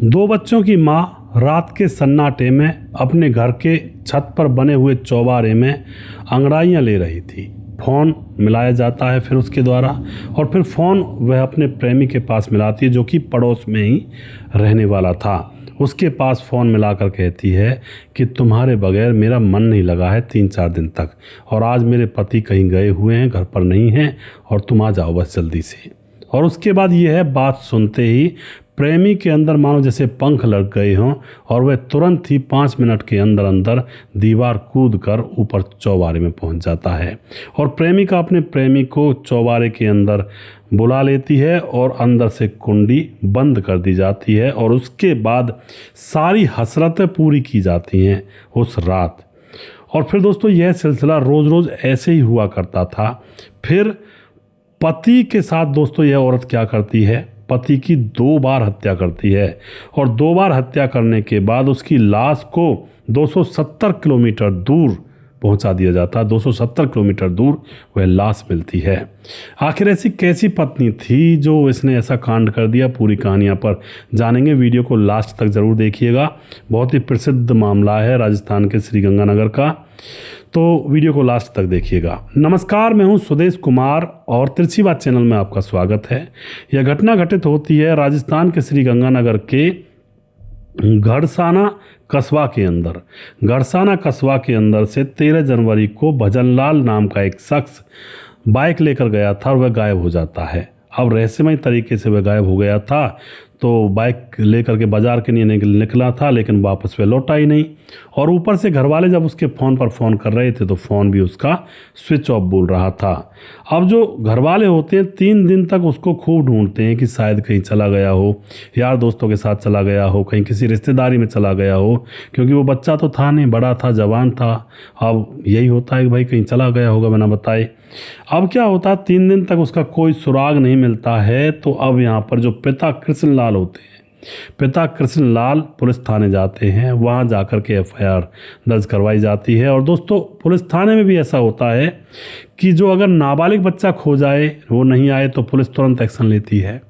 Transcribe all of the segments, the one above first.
दो बच्चों की माँ रात के सन्नाटे में अपने घर के छत पर बने हुए चौबारे में अंगड़ाइयाँ ले रही थी। फ़ोन मिलाया जाता है फिर उसके द्वारा, और फिर फ़ोन वह अपने प्रेमी के पास मिलाती है जो कि पड़ोस में ही रहने वाला था। उसके पास फ़ोन मिलाकर कहती है कि तुम्हारे बगैर मेरा मन नहीं लगा है 3-4 दिन तक, और आज मेरे पति कहीं गए हुए हैं, घर पर नहीं हैं, और तुम आ जाओ बस जल्दी से। और उसके बाद यह है, बात सुनते ही प्रेमी के अंदर मानो जैसे पंख लग गए हों, और वह तुरंत ही 5 मिनट के अंदर अंदर दीवार कूद कर ऊपर चौबारे में पहुंच जाता है। और प्रेमिका अपने प्रेमी को चौबारे के अंदर बुला लेती है और अंदर से कुंडी बंद कर दी जाती है, और उसके बाद सारी हसरतें पूरी की जाती हैं उस रात। और फिर दोस्तों यह सिलसिला रोज़ रोज़ ऐसे ही हुआ करता था। फिर पति के साथ दोस्तों यह औरत क्या करती है, पति की 2 बार हत्या करती है, और 2 बार हत्या करने के बाद उसकी लाश को 270 किलोमीटर दूर पहुंचा दिया जाता है। 270 किलोमीटर दूर वह लाश मिलती है। आखिर ऐसी कैसी पत्नी थी जो इसने ऐसा कांड कर दिया, पूरी कहानियाँ पर जानेंगे। वीडियो को लास्ट तक ज़रूर देखिएगा। बहुत ही प्रसिद्ध मामला है राजस्थान के श्रीगंगानगर का, तो वीडियो को लास्ट तक देखिएगा। नमस्कार, मैं हूं सुदेश कुमार और तिरछी बात चैनल में आपका स्वागत है। यह घटना घटित होती है राजस्थान के श्रीगंगानगर के घड़साना कस्बा के अंदर। घड़साना कस्बा के अंदर से 13 जनवरी को भजनलाल नाम का एक शख्स बाइक लेकर गया था और वह गायब हो जाता है। अब रहस्यमय तरीके से वह गायब हो गया था, तो बाइक लेकर के बाज़ार के लिए निकला था, लेकिन वापस वह लौटा ही नहीं। और ऊपर से घरवाले जब उसके फ़ोन पर फ़ोन कर रहे थे तो फ़ोन भी उसका स्विच ऑफ बोल रहा था। अब जो घरवाले होते हैं 3 दिन तक उसको खूब ढूंढते हैं कि शायद कहीं चला गया हो, यार दोस्तों के साथ चला गया हो, कहीं किसी रिश्तेदारी में चला गया हो, क्योंकि वो बच्चा तो था नहीं, बड़ा था, जवान था। अब यही होता है कि भाई कहीं चला गया होगा बिना बताए। अब क्या होता है, 3 दिन तक उसका कोई सुराग नहीं मिलता है। तो अब यहाँ पर जो पिता कृष्णलाल होते हैं, पिता कृष्णलाल पुलिस थाने जाते हैं। वहाँ जाकर के FIR दर्ज करवाई जाती है। और दोस्तों पुलिस थाने में भी ऐसा होता है कि जो अगर नाबालिग बच्चा खो जाए, वो नहीं आए, तो पुलिस तुरंत एक्शन लेती है।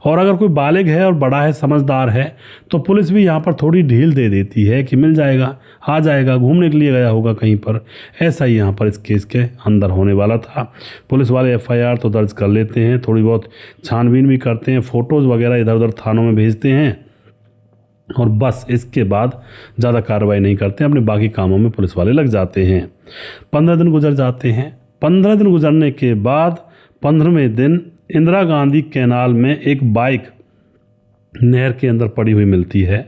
और अगर कोई बालिग है और बड़ा है, समझदार है, तो पुलिस भी यहाँ पर थोड़ी ढील दे देती है कि मिल जाएगा, आ जाएगा, घूमने के लिए गया होगा कहीं पर। ऐसा ही यहाँ पर इस केस के अंदर होने वाला था। पुलिस वाले FIR तो दर्ज कर लेते हैं, थोड़ी बहुत छानबीन भी करते हैं, फ़ोटोज़ वगैरह इधर उधर थानों में भेजते हैं, और बस इसके बाद ज़्यादा कार्रवाई नहीं करते हैं, अपने बाकी कामों में पुलिस वाले लग जाते हैं। 15 दिन गुजर जाते हैं। 15 दिन गुजरने के बाद 15वें दिन इंदिरा गांधी कैनाल में एक बाइक नहर के अंदर पड़ी हुई मिलती है।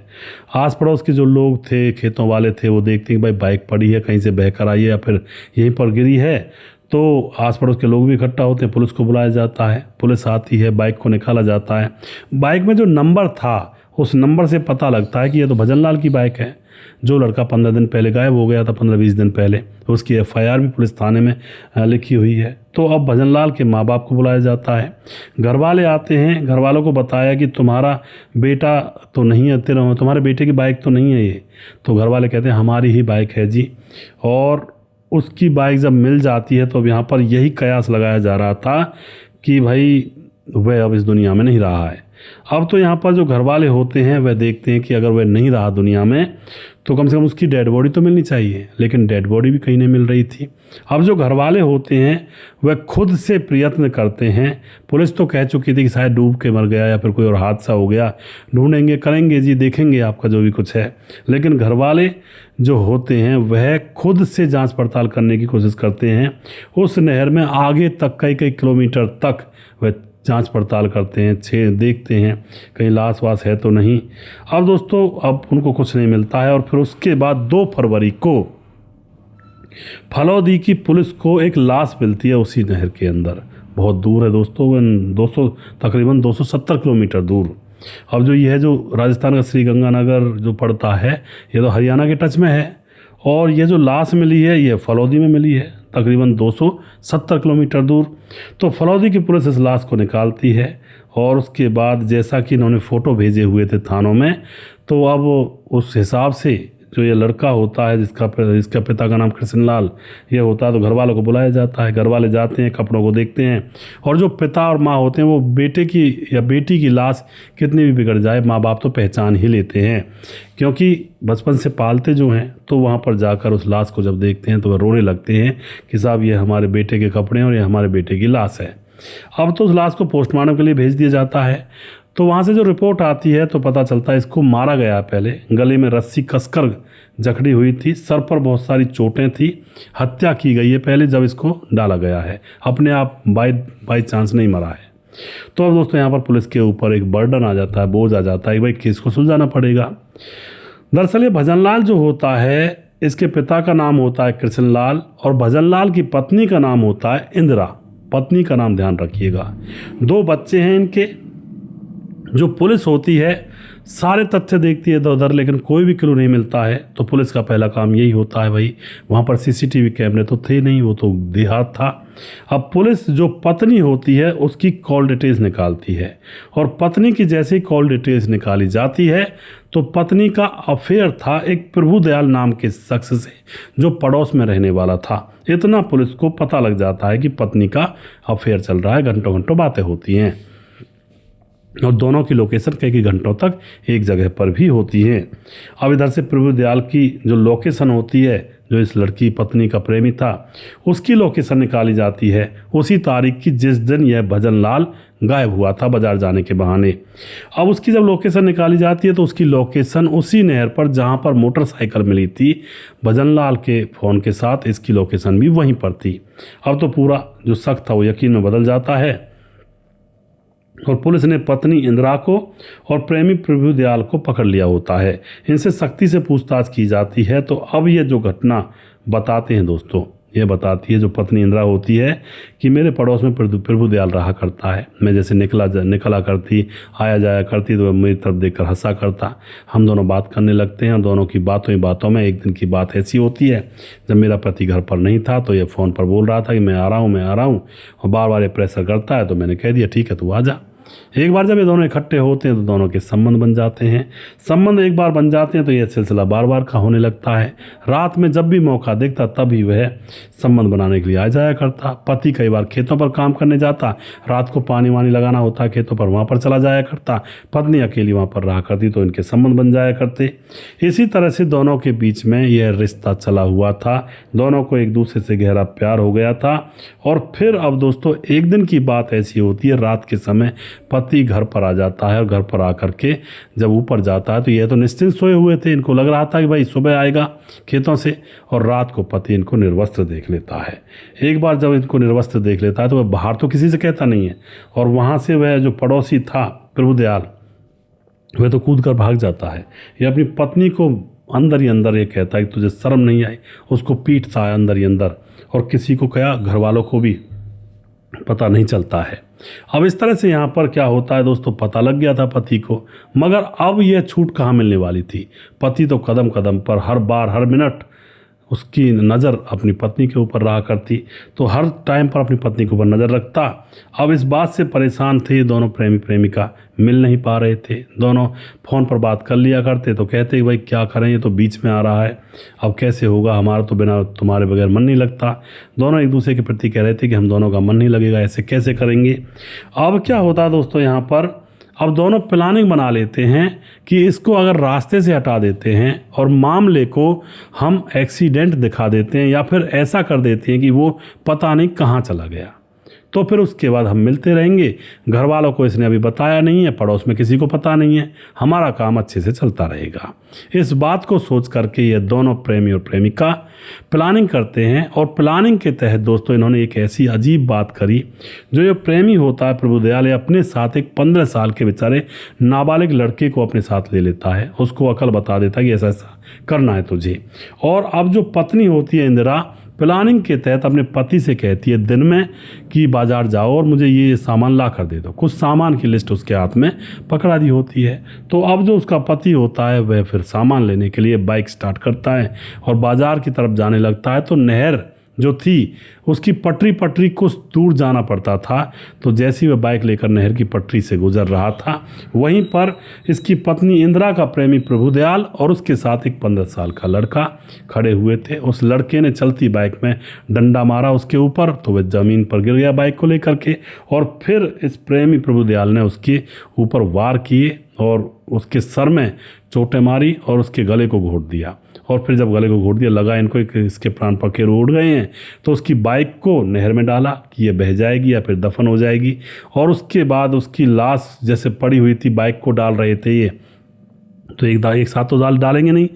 आस पड़ोस के जो लोग थे, खेतों वाले थे, वो देखते हैं भाई बाइक पड़ी है, कहीं से बहकर आई है या फिर यहीं पर गिरी है। तो आस पड़ोस के लोग भी इकट्ठा होते हैं, पुलिस को बुलाया जाता है, पुलिस आती है, बाइक को निकाला जाता है। बाइक में जो नंबर था, उस नंबर से पता लगता है कि यह तो भजनलाल की बाइक है, जो लड़का 15 दिन पहले गायब हो गया था, 15-20 दिन पहले। उसकी FIR भी पुलिस थाने में लिखी हुई है। तो अब भजनलाल के माँ बाप को बुलाया जाता है, घर वाले आते हैं। घर वालों को बताया कि तुम्हारा बेटा तो नहीं है, तुम्हारे बेटे की बाइक तो नहीं है ये। तो घर वाले कहते हैं हमारी ही बाइक है जी। और उसकी बाइक जब मिल जाती है तो अब यहाँ पर यही कयास लगाया जा रहा था कि भाई वह अब इस दुनिया में नहीं रहा है। अब तो यहाँ पर जो घर वाले होते हैं वह देखते हैं कि अगर वह नहीं रहा दुनिया में तो कम से कम उसकी डेड बॉडी तो मिलनी चाहिए, लेकिन डेड बॉडी भी कहीं नहीं मिल रही थी। अब जो घर वाले होते हैं वह खुद से प्रयत्न करते हैं। पुलिस तो कह चुकी थी कि शायद डूब के मर गया या फिर कोई और हादसा हो गया, ढूंढेंगे, करेंगे जी, देखेंगे आपका जो भी कुछ है। लेकिन घर वाले जो होते हैं वह खुद से जांच पड़ताल करने की कोशिश करते हैं। उस नहर में आगे तक कई किलोमीटर तक वह जांच पड़ताल करते हैं, देखते हैं कहीं लाश वास है तो नहीं। अब दोस्तों अब उनको कुछ नहीं मिलता है। और फिर उसके बाद 2 फरवरी को फलौदी की पुलिस को एक लाश मिलती है उसी नहर के अंदर। बहुत दूर है दोस्तों, तकरीबन 270 किलोमीटर दूर। अब जो ये है, जो राजस्थान का श्रीगंगानगर जो पड़ता है, ये तो हरियाणा के टच में है। और ये जो लाश मिली है ये फलौदी में मिली है, तकरीबन 270 किलोमीटर दूर। तो फलौदी की पुलिस इस लाश को निकालती है। और उसके बाद जैसा कि इन्होंने फ़ोटो भेजे हुए थे थानों में, तो अब उस हिसाब से जो ये लड़का होता है जिसका पिता का नाम कृष्णलाल ये होता है, तो घर वालों को बुलाया जाता है। घर वाले जाते हैं, कपड़ों को देखते हैं, और जो पिता और माँ होते हैं वो बेटे की या बेटी की लाश कितनी भी बिगड़ जाए, माँ बाप तो पहचान ही लेते हैं, क्योंकि बचपन से पालते जो हैं। तो वहाँ पर जाकर उस लाश को जब देखते हैं तो वह रोने लगते हैं कि साहब ये हमारे बेटे के कपड़े हैं और ये हमारे बेटे की लाश है। अब तो उस लाश को पोस्टमार्टम के लिए भेज दिया जाता है। तो वहाँ से जो रिपोर्ट आती है तो पता चलता है इसको मारा गया। पहले गले में रस्सी कसकर जकड़ी हुई थी, सर पर बहुत सारी चोटें थी, हत्या की गई है पहले जब इसको डाला गया है, अपने आप बाई चांस नहीं मरा है। तो अब दोस्तों यहाँ पर पुलिस के ऊपर एक बर्डन आ जाता है, बोझ आ जाता है कि भाई केस को सुलझाना पड़ेगा। दरअसल ये भजनलाल जो होता है, इसके पिता का नाम होता है कृष्णलाल और भजनलाल की पत्नी का नाम होता है इंदिरा। पत्नी का नाम ध्यान रखिएगा। 2 बच्चे हैं इनके। जो पुलिस होती है सारे तथ्य देखती है इधर उधर, लेकिन कोई भी क्लू नहीं मिलता है। तो पुलिस का पहला काम यही होता है, भाई वहाँ पर सीसीटीवी कैमरे तो थे नहीं, वो तो देहात था। अब पुलिस जो पत्नी होती है उसकी कॉल डिटेल्स निकालती है, और पत्नी की जैसे ही कॉल डिटेल्स निकाली जाती है तो पत्नी का अफेयर था एक प्रभुदयाल नाम के शख्स से जो पड़ोस में रहने वाला था। इतना पुलिस को पता लग जाता है कि पत्नी का अफेयर चल रहा है, घंटों घंटों बातें होती हैं, और दोनों की लोकेशन कई घंटों तक एक जगह पर भी होती है। अब इधर से प्रभुदयाल की जो लोकेशन होती है, जो इस लड़की पत्नी का प्रेमी था, उसकी लोकेशन निकाली जाती है उसी तारीख की जिस दिन यह भजनलाल गायब हुआ था बाजार जाने के बहाने। अब उसकी जब लोकेशन निकाली जाती है तो उसकी लोकेशन उसी नहर पर जहां पर मोटरसाइकिल मिली थी भजनलाल के फ़ोन के साथ, इसकी लोकेशन भी वहीं पर थी। अब तो पूरा जो शक था वो यकीन में बदल जाता है, और पुलिस ने पत्नी इंदिरा को और प्रेमी प्रभुदयाल को पकड़ लिया होता है। इनसे सख्ती से पूछताछ की जाती है। तो अब ये जो घटना बताते हैं दोस्तों, ये बताती है जो पत्नी इंदिरा होती है कि मेरे पड़ोस में प्रभुदयाल रहा करता है। मैं जैसे निकला करती, आया जाया करती, तो वह मेरी तरफ देखकर हंसा करता। हम दोनों बात करने लगते हैं, और दोनों की बातों ही बातों में एक दिन की बात ऐसी होती है जब मेरा पति घर पर नहीं था तो ये फ़ोन पर बोल रहा था कि मैं आ रहा हूँ, और बार बार ये प्रेशर करता है। तो मैंने कह दिया ठीक है तू आ जा। एक बार जब ये दोनों इकट्ठे होते हैं तो दोनों के संबंध बन जाते हैं। संबंध एक बार बन जाते हैं तो यह सिलसिला बार बार का होने लगता है। रात में जब भी मौका देखता तभी वह संबंध बनाने के लिए आ जाया करता। पति कई बार खेतों पर काम करने जाता, रात को पानी वानी लगाना होता खेतों पर, वहाँ पर चला जाया करता। पत्नी अकेली वहाँ पर रहा करती तो इनके संबंध बन जाया करते। इसी तरह से दोनों के बीच में यह रिश्ता चला हुआ था। दोनों को एक दूसरे से गहरा प्यार हो गया था। और फिर अब दोस्तों एक दिन की बात ऐसी होती है, रात के समय पति घर पर आ जाता है, और घर पर आकर के जब ऊपर जाता है तो ये तो निश्चिंत सोए हुए थे, इनको लग रहा था कि भाई सुबह आएगा खेतों से, और रात को पति इनको निर्वस्त्र देख लेता है। एक बार जब इनको निर्वस्त्र देख लेता है तो वह बाहर तो किसी से कहता नहीं है, और वहाँ से वह जो पड़ोसी था प्रभुदयाल वह तो कूद कर भाग जाता है। यह अपनी पत्नी को अंदर ही अंदर ये कहता है कि तुझे शर्म नहीं आई, उसको पीटता है अंदर ही अंदर, और किसी को क्या घर वालों को भी पता नहीं चलता है। अब इस तरह से यहाँ पर क्या होता है दोस्तों, पता लग गया था पति को, मगर अब यह छूट कहाँ मिलने वाली थी। पति तो कदम कदम पर हर बार हर मिनट उसकी नज़र अपनी पत्नी के ऊपर रहा करती, तो हर टाइम पर अपनी पत्नी के ऊपर नज़र रखता। अब इस बात से परेशान थे दोनों प्रेमी प्रेमिका, मिल नहीं पा रहे थे। दोनों फ़ोन पर बात कर लिया करते तो कहते भाई क्या करें, ये तो बीच में आ रहा है, अब कैसे होगा, हमारा तो बिना तुम्हारे बगैर मन नहीं लगता। दोनों एक दूसरे के प्रति कह रहे थे कि हम दोनों का मन नहीं लगेगा, ऐसे कैसे करेंगे। अब क्या होता है दोस्तों यहाँ पर, अब दोनों प्लानिंग बना लेते हैं कि इसको अगर रास्ते से हटा देते हैं और मामले को हम एक्सीडेंट दिखा देते हैं, या फिर ऐसा कर देते हैं कि वो पता नहीं कहाँ चला गया, तो फिर उसके बाद हम मिलते रहेंगे। घर वालों को इसने अभी बताया नहीं है, पड़ोस में किसी को पता नहीं है, हमारा काम अच्छे से चलता रहेगा। इस बात को सोच करके ये दोनों प्रेमी और प्रेमिका प्लानिंग करते हैं, और प्लानिंग के तहत दोस्तों इन्होंने एक ऐसी अजीब बात करी। जो ये प्रेमी होता है प्रभुदयाल, अपने साथ एक 15 साल के बेचारे नाबालिग लड़के को अपने साथ ले लेता है, उसको अकल बता देता है कि ऐसा ऐसा करना है तुझे। और अब जो पत्नी होती है इंदिरा, प्लानिंग के तहत अपने पति से कहती है दिन में कि बाजार जाओ और मुझे ये सामान ला कर दे दो। कुछ सामान की लिस्ट उसके हाथ में पकड़ा दी होती है। तो अब जो उसका पति होता है वह फिर सामान लेने के लिए बाइक स्टार्ट करता है और बाजार की तरफ जाने लगता है। तो नहर जो थी उसकी पटरी कुछ दूर जाना पड़ता था। तो जैसे ही वह बाइक लेकर नहर की पटरी से गुजर रहा था, वहीं पर इसकी पत्नी इंदिरा का प्रेमी प्रभुदयाल और उसके साथ एक 15 साल का लड़का खड़े हुए थे। उस लड़के ने चलती बाइक में डंडा मारा उसके ऊपर, तो वह ज़मीन पर गिर गया बाइक को लेकर के। और फिर इस प्रेमी प्रभुदयाल ने उसके ऊपर वार किए और उसके सर में चोटें मारी और उसके गले को घोंट दिया। और फिर जब गले को घोंट दिया, लगा इनको कि इसके प्राण पखेरु उड़ गए हैं, तो उसकी बाइक को नहर में डाला कि ये बह जाएगी या फिर दफन हो जाएगी। और उसके बाद उसकी लाश जैसे पड़ी हुई थी, बाइक को डाल रहे थे ये, तो एक साथ तो डालेंगे नहीं,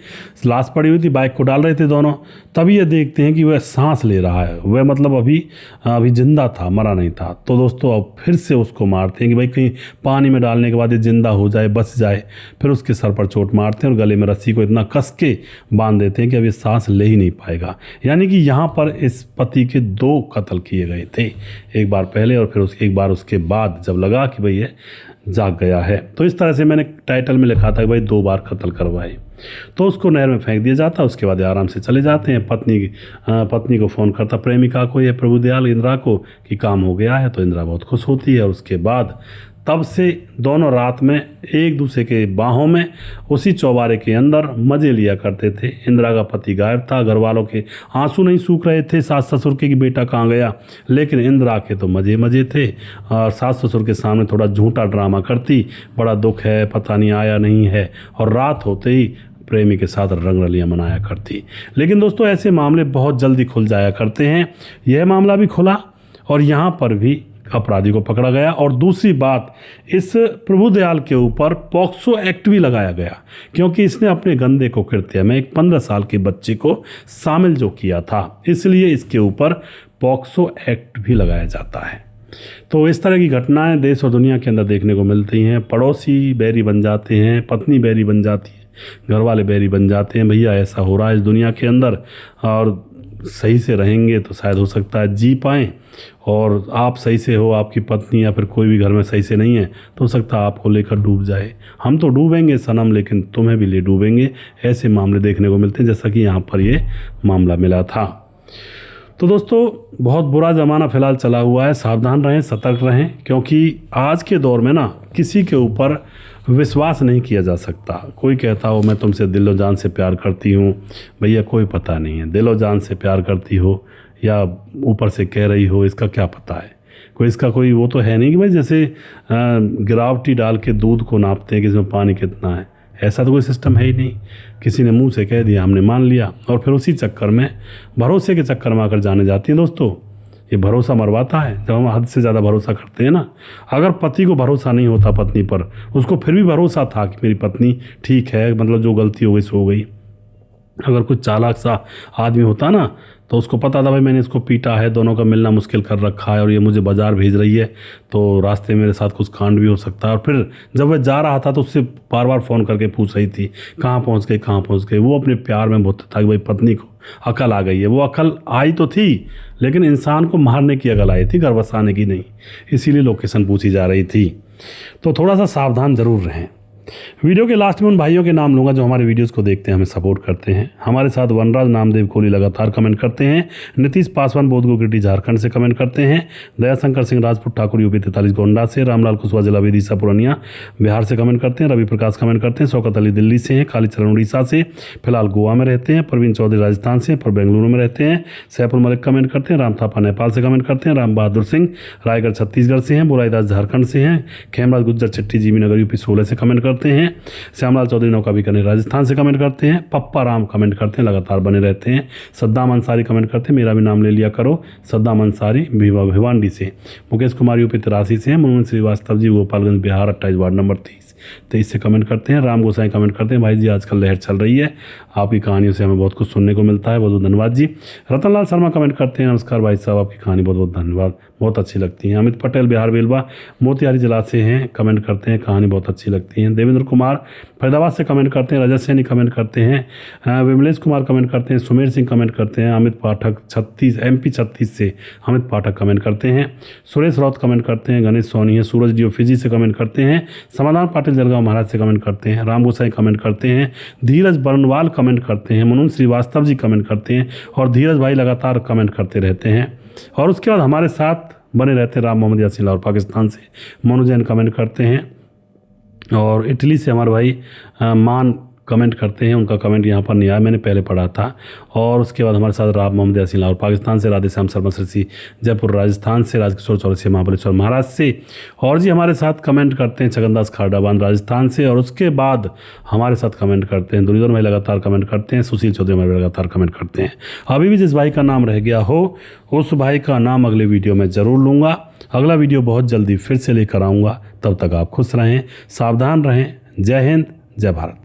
लाश पड़ी हुई थी, बाइक को डाल रहे थे दोनों। तभी ये देखते हैं कि वह सांस ले रहा है, वह मतलब अभी जिंदा था, मरा नहीं था। तो दोस्तों अब फिर से उसको मारते हैं कि भाई कहीं पानी में डालने के बाद ये जिंदा हो जाए, बच जाए। फिर उसके सर पर चोट मारते हैं और गले में रस्सी को इतना कस के बांध देते हैं कि अब ये सांस ले ही नहीं पाएगा। यानी कि यहाँ पर इस पति के 2 कत्ल किए गए थे, एक बार पहले और फिर एक बार उसके बाद, जब लगा कि भाई ये जाग गया है। तो इस तरह से मैंने टाइटल में लिखा था कि भाई 2 बार कत्ल करवाए। तो उसको नहर में फेंक दिया जाता, उसके बाद आराम से चले जाते हैं। पत्नी को फ़ोन करता, प्रेमिका को, ये प्रभुदयाल इंदिरा को, कि काम हो गया है। तो इंदिरा बहुत खुश होती है। उसके बाद तब से दोनों रात में एक दूसरे के बाहों में उसी चौबारे के अंदर मज़े लिया करते थे। इंदिरा का पति गायब था, घर वालों के आंसू नहीं सूख रहे थे सास ससुर के कि बेटा कहाँ गया, लेकिन इंदिरा के तो मज़े थे। और सास ससुर के सामने थोड़ा झूठा ड्रामा करती, बड़ा दुख है, पता नहीं आया नहीं है, और रात होते ही प्रेमी के साथ रंगरलियां मनाया करती। लेकिन दोस्तों ऐसे मामले बहुत जल्दी खुल जाया करते हैं। यह मामला भी खुला और यहाँ पर भी अपराधी को पकड़ा गया। और दूसरी बात, इस प्रभुदयाल के ऊपर पॉक्सो एक्ट भी लगाया गया, क्योंकि इसने अपने गंदे को कृत्य में एक 15 साल के बच्चे को शामिल जो किया था, इसलिए इसके ऊपर पॉक्सो एक्ट भी लगाया जाता है। तो इस तरह की घटनाएं देश और दुनिया के अंदर देखने को मिलती हैं। पड़ोसी बैरी बन जाते हैं, पत्नी बैरी बन जाती है, घर वाले बैरी बन जाते हैं। भैया ऐसा हो रहा है इस दुनिया के अंदर, और सही से रहेंगे तो शायद हो सकता है जी पाएँ। और आप सही से हो, आपकी पत्नी या फिर कोई भी घर में सही से नहीं है, तो हो सकता है आपको लेकर डूब जाए। हम तो डूबेंगे सनम, लेकिन तुम्हें भी ले डूबेंगे। ऐसे मामले देखने को मिलते हैं, जैसा कि यहाँ पर ये मामला मिला था। तो दोस्तों बहुत बुरा ज़माना फ़िलहाल चला हुआ है, सावधान रहें, सतर्क रहें, क्योंकि आज के दौर में ना किसी के ऊपर विश्वास नहीं किया जा सकता। कोई कहता हो मैं तुमसे दिलो जान से प्यार करती हूँ, भैया कोई पता नहीं है दिलो जान से प्यार करती हो या ऊपर से कह रही हो, इसका क्या पता है। इसका कोई वो तो है नहीं कि भाई जैसे गिरावटी डाल के दूध को नापते हैं कि इसमें पानी कितना है, ऐसा तो कोई सिस्टम है ही नहीं। किसी ने मुंह से कह दिया, हमने मान लिया, और फिर उसी चक्कर में, भरोसे के चक्कर में आकर जाने जाती हैं। दोस्तों ये भरोसा मरवाता है जब हम हद से ज़्यादा भरोसा करते हैं ना। अगर पति को भरोसा नहीं होता पत्नी पर, उसको फिर भी भरोसा था कि मेरी पत्नी ठीक है, मतलब जो गलती हो गई सो हो गई। अगर कुछ चालाक सा आदमी होता ना, तो उसको पता था भाई मैंने इसको पीटा है, दोनों का मिलना मुश्किल कर रखा है, और ये मुझे बाज़ार भेज रही है, तो रास्ते में मेरे साथ कुछ कांड भी हो सकता है। और फिर जब वह जा रहा था तो उससे बार बार फ़ोन करके पूछ रही थी कहाँ पहुँच गए, कहाँ पहुँच गए। वो अपने प्यार में बहुत था कि भाई पत्नी को अकल आ गई है। वो अकल आई तो थी, लेकिन इंसान को मारने की अकल आई थी, घर बसाने की नहीं। इसीलिए लोकेशन पूछी जा रही थी। तो थोड़ा सा सावधान ज़रूर रहें। वीडियो के लास्ट में उन भाइयों के नाम लूँगा जो हमारे वीडियोस को देखते हैं, हमें सपोर्ट करते हैं। हमारे साथ वनराज नामदेव कोहली लगातार कमेंट करते हैं, नीतीश पासवान बोध गुगेटी झारखंड से कमेंट करते हैं, दयाशंकर सिंह राजपूत ठाकुर यूपी 43 गोंडा से, रामलाल कुशवाहा जिला विदिशा पूर्णिया बिहार से कमेंट करते हैं, रवि प्रकाश कमेंट करते हैं, शौकत अली दिल्ली से हैं, कालीचरण उड़ीसा से, फिलहाल गोवा में रहते हैं, प्रवीण चौधरी राजस्थान से पर बेंगलुरु में रहते हैं, सैफुल मलिक कमेंट करते हैं, राम थापा नेपाल से कमेंट करते हैं, राम बहादुर सिंह रायगढ़ छत्तीसगढ़ से हैं, बुराईदास झारखंड से हैं, खेमराज गुज्जर चिट्ठी जीवी नगर यूपी 16 से कमेंट करते हैं, श्यामलाल चौधरी नौका बीकानेर राजस्थान से कमेंट करते हैं, पप्पा राम कमेंट करते हैं, लगातार बने रहते हैं, सद्दाम अंसारी कमेंट करते हैं, मेरा भी नाम ले लिया करो, सद्दाम अंसारी भिवांडी से, मुकेश कुमार यूपी 83 से हैं, मनोज श्रीवास्तव जी गोपालगंज बिहार 28 वार्ड नंबर 23 से कमेंट करते हैं, राम गोसाई कमेंट करते हैं, भाई जी आजकल लहर चल रही है, आपकी कहानियों से हमें बहुत कुछ सुनने को मिलता है, बहुत बहुत धन्यवाद जी। रतनलाल शर्मा कमेंट करते हैं, नमस्कार भाई साहब, आपकी कहानी बहुत बहुत धन्यवाद, बहुत अच्छी लगती है। अमित पटेल बिहार बेलवा मोतिहारी जिला से हैं, कमेंट करते हैं, कहानी बहुत अच्छी लगती है। देवेंद्र कुमार फरीदाबाद से कमेंट करते हैं, रजत सैनी कमेंट करते हैं, विमलेश कुमार कमेंट करते हैं, सुमेर सिंह कमेंट करते हैं, अमित पाठक MP 36 से अमित पाठक कमेंट करते हैं, सुरेश राउत कमेंट करते हैं, गणेश सोनी है, सूरज डियो फिजी से कमेंट करते हैं, समाधान पाटिल जलगांव महाराज से कमेंट करते हैं, राम गोसाई कमेंट करते हैं, धीरज बरनवाल कमेंट करते हैं, मनोज श्रीवास्तव जी कमेंट करते हैं और धीरज भाई लगातार कमेंट करते रहते हैं। और उसके बाद हमारे साथ बने रहते हैं राम मोहम्मद यासीन लाहौर पाकिस्तान से मनु जैन कमेंट करते हैं और इटली से हमारे भाई मान कमेंट करते हैं। उनका कमेंट यहाँ पर नहीं आया, मैंने पहले पढ़ा था। और उसके बाद हमारे साथ राम मोहम्मद यासीन लाहौर पाकिस्तान से, राधे श्याम शर्मा सरसी जयपुर राजस्थान से, राजकिशोर चौरसिया महाबलेश्वर महाराज से और जी हमारे साथ कमेंट करते हैं छगनदास खारडाबान राजस्थान से। और उसके बाद हमारे साथ कमेंट करते हैं दुर्योधन भाई लगातार कमेंट करते हैं, सुशील चौधरी हमारे लगातार कमेंट करते हैं। अभी भी जिस भाई का नाम रह गया हो उस भाई का नाम अगले वीडियो में ज़रूर लूँगा। अगला वीडियो बहुत जल्दी फिर से लेकर आऊँगा। तब तक आप खुश रहें, सावधान रहें। जय हिंद, जय भारत।